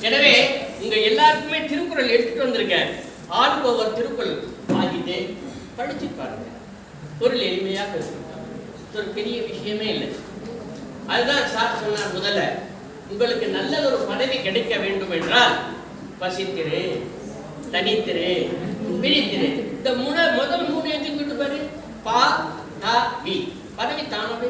எனவே உங்க எல்லாருக்குமே திருக்குறள் எடுத்துட்டு வந்திருக்கேன். ஆளுபவர் திருக்குறள் வாங்கிட்டு படிச்சு பாருங்க. பொருள் எளிமையாக இருக்கும், ஒரு பெரிய விஷயமே இல்லை. அதுதான் சார் சொன்னார். முதல்ல உங்களுக்கு நல்ல ஒரு பதவி கிடைக்க வேண்டும் என்றால் பசித்திரு, தனித்திரு, விழித்திரு. இந்த முதல் 3 எழுதி பாரு, பா, த, வி. பதவி தானாவே